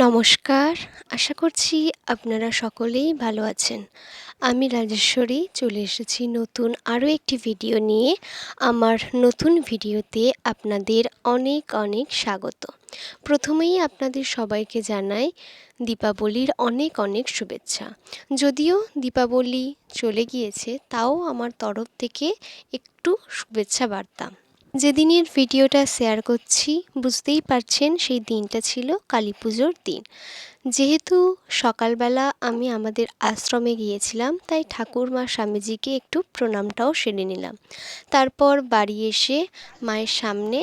নমস্কার। আশা করছি আপনারা সকলেই ভালো আছেন। আমি রাজেশ্বরী চলে এসেছি নতুন আরও একটি ভিডিও নিয়ে। আমার নতুন ভিডিওতে আপনাদের অনেক অনেক স্বাগত। প্রথমেই আপনাদের সবাইকে জানাই দীপাবলির অনেক অনেক শুভেচ্ছা। যদিও দীপাবলি চলে গিয়েছে, তাও আমার তরফ থেকে একটু শুভেচ্ছা বার্তা। যেদিনের ভিডিওটা শেয়ার করছি বুঝতেই পারছেন সেই দিনটা ছিল কালী পুজোর দিন। যেহেতু সকালবেলা আমি আমাদের আশ্রমে গিয়েছিলাম, তাই ঠাকুরমা স্বামীজিকে একটু প্রণামটাও সেরে নিলাম। তারপর বাড়ি এসে মায়ের সামনে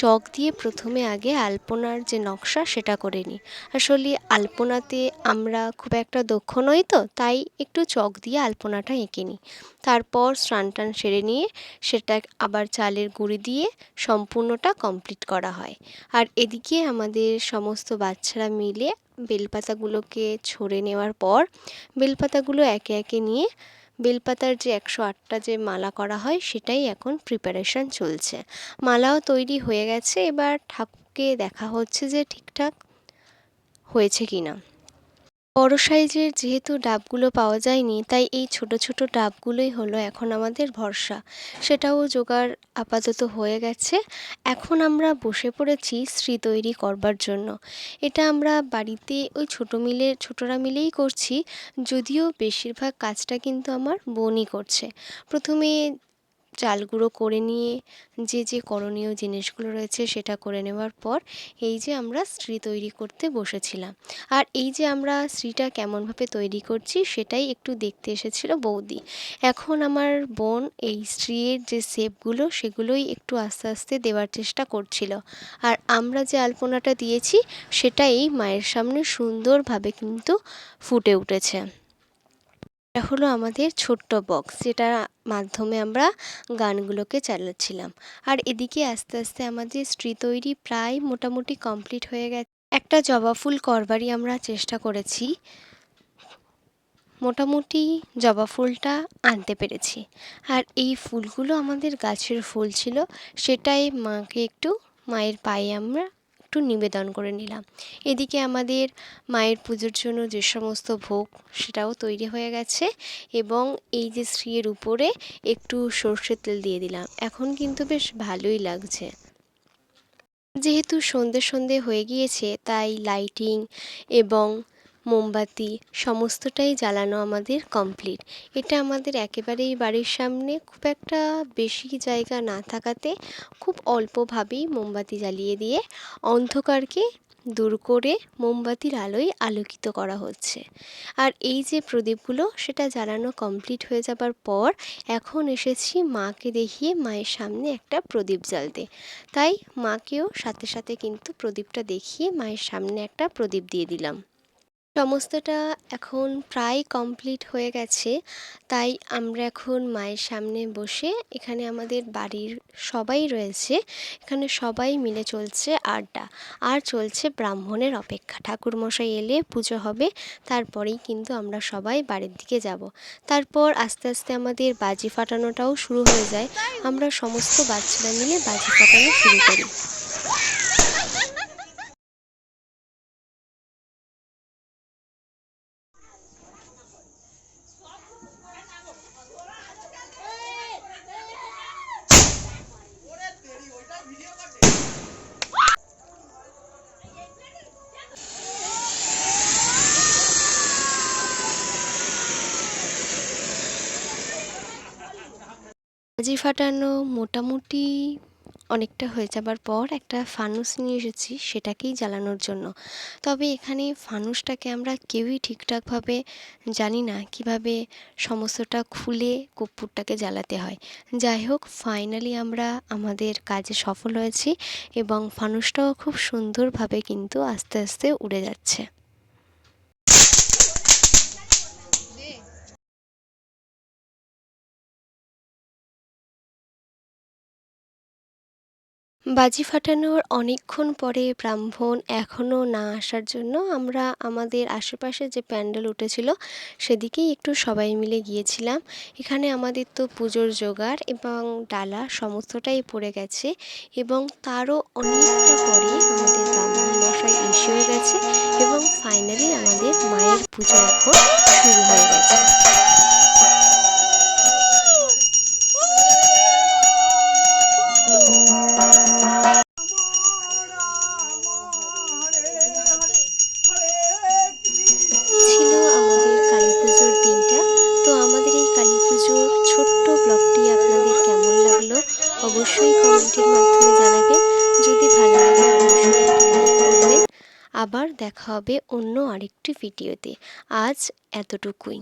চক দিয়ে প্রথমে আগে আলপনার যে নকশা সেটা করে নিই। আসলে আলপনাতে আমরা খুব একটা দক্ষ নই, তো তাই একটু চক দিয়ে আলপনাটা এঁকে নিই। তারপর স্নান টান সেরে নিয়ে সেটা আবার চালের গুঁড়ি দিয়ে সম্পূর্ণটা কমপ্লিট করা হয়। আর এদিকে আমাদের সমস্ত বাচ্চারা মিলে বেলপাতাগুলোকে ছড়ে নেওয়ার পর বেলপাতাগুলো একে একে নিয়ে বেলপাতার যে 108টা যে মালা করা হয় সেটাই এখন প্রিপারেশন চলছে। মালাও তৈরি হয়ে গেছে, এবার ঠাকুরকে দেখা হচ্ছে যে ঠিকঠাক হয়েছে কিনা। বড় সাইজের যেহেতু ডাবগুলো পাওয়া যায়নি, তাই এই ছোট ছোট ডাবগুলোই হলো এখন আমাদের ভরসা। সেটাও জোগাড় আপাতত হয়ে গেছে। এখন আমরা বসে পড়েছি শ্রী তৈরি করবার জন্য। এটা আমরা বাড়িতে ওই ছোটরা মিলেই করছি, যদিও বেশিরভাগ কাজটা কিন্তু আমার বোনই করছে। প্রথমে চাল গুঁড়ো করে নিয়ে যে করণীয় জিনিসগুলো রয়েছে সেটা করে নেওয়ার পর এই যে আমরা শ্রী তৈরি করতে বসেছিলাম। আর এই যে আমরা শ্রীটা কেমনভাবে তৈরি করছি সেটাই একটু দেখতে এসেছিল বৌদি। এখন আমার বোন এই শ্রীয়ের যে শেপগুলো সেগুলোই একটু আস্তে আস্তে দেওয়ার চেষ্টা করছিল। আর আমরা যে আলপনাটা দিয়েছি সেটাই মায়ের সামনে সুন্দরভাবে কিন্তু ফুটে উঠেছে। এটা হলো আমাদের ছোট্ট বক্স, যেটার মাধ্যমে আমরা গানগুলোকে চালাচ্ছিলাম। আর এদিকে আস্তে আস্তে আমাদের শ্রী তৈরি প্রায় মোটামুটি কমপ্লিট হয়ে গেছে। একটা জবা ফুল করবারই আমরা চেষ্টা করেছি, মোটামুটি জবা ফুলটা আনতে পেরেছি। আর এই ফুলগুলো আমাদের গাছের ফুল ছিল, সেটাই মাকে একটু মায়ের পায়ে আমরা একটু নিবেদন করে নিলাম। এদিকে আমাদের মায়ের পুজোর জন্য যে সমস্ত ভোগ সেটাও তৈরি হয়ে গেছে, এবং এই যে শ্রীয়ের উপরে একটু সর্ষের তেল দিয়ে দিলাম। এখন কিন্তু বেশ ভালোই লাগছে। যেহেতু সন্ধে সন্ধে হয়ে গিয়েছে, তাই লাইটিং এবং মোমবাতি সমস্তটাই জ্বালানো আমাদের কমপ্লিট। এটা আমাদের একেবারেই বাড়ির সামনে, খুব একটা বেশি জায়গা না থাকাতে খুব অল্পভাবেই মোমবাতি জ্বালিয়ে দিয়ে অন্ধকারকে দূর করে মোমবাতির আলোয় আলোকিত করা হচ্ছে। আর এই যে প্রদীপগুলো সেটা জ্বালানো কমপ্লিট হয়ে যাবার পর এখন এসেছি মাকে দেখিয়ে মায়ের সামনে একটা প্রদীপ জ্বালতে। তাই মাকেও সাথে সাথে কিন্তু প্রদীপটা দেখিয়ে মায়ের সামনে একটা প্রদীপ দিয়ে দিলাম। সমস্তটা এখন প্রায় কমপ্লিট হয়ে গেছে, তাই আমরা এখন মায়ের সামনে বসে, এখানে আমাদের বাড়ির সবাই রয়েছে, এখানে সবাই মিলে চলছে আড্ডা, আর চলছে ব্রাহ্মণের অপেক্ষা। ঠাকুরমশাই এলে পুজো হবে, তারপরেই কিন্তু আমরা সবাই বাড়ির দিকে যাব। তারপর আস্তে আস্তে আমাদের বাজি ফাটানোটাও শুরু হয়ে যায়। আমরা সমস্ত বাচ্চারা মিলে বাজি ফাটানো শুরু করি। বাজি ফাটানো মোটামুটি অনেকটা হয়ে যাবার পর একটা ফানুস নিয়ে এসেছি সেটাকেই জ্বালানোর জন্য। তবে এখানে ফানুসটাকে আমরা কেউই ঠিকঠাকভাবে জানি না কিভাবে সমস্তটা খুলে কর্পূরটাকে জ্বালাতে হয়। যাই হোক, ফাইনালি আমরা আমাদের কাজে সফল হয়েছি, এবং ফানুসটাও খুব সুন্দরভাবে কিন্তু আস্তে আস্তে উড়ে যাচ্ছে। বাজি ফাটানোর অনেকক্ষণ পরে ব্রাহ্মণ এখনও না আসার জন্য আমরা আমাদের আশেপাশে যে প্যান্ডেল উঠেছিল সেদিকেই একটু সবাই মিলে গিয়েছিলাম। এখানে আমাদের তো পুজোর জোগাড় এবং ডালা সমস্তটাই পড়ে গেছে, এবং তারও অনেকটা পরে আমাদের ব্রাহ্মণ মশাই এসেও গেছে এবং ফাইনালি আমাদের মায়ের পুজো এখন শুরু হয়ে গেছে। ছিল আমাদের কালী পুজোর দিনটা। তো আমাদের এই কালী পুজোর ছোট্ট ব্লগটি আপনাদের কেমন লাগলো অবশ্যই কমেন্টের মাধ্যমে জানাবেন। যদি ভালো লাগে অবশ্যই একটি লাইক করবেন। আবার দেখা হবে অন্য আরেকটি ভিডিওতে। আজ এতটুকুই।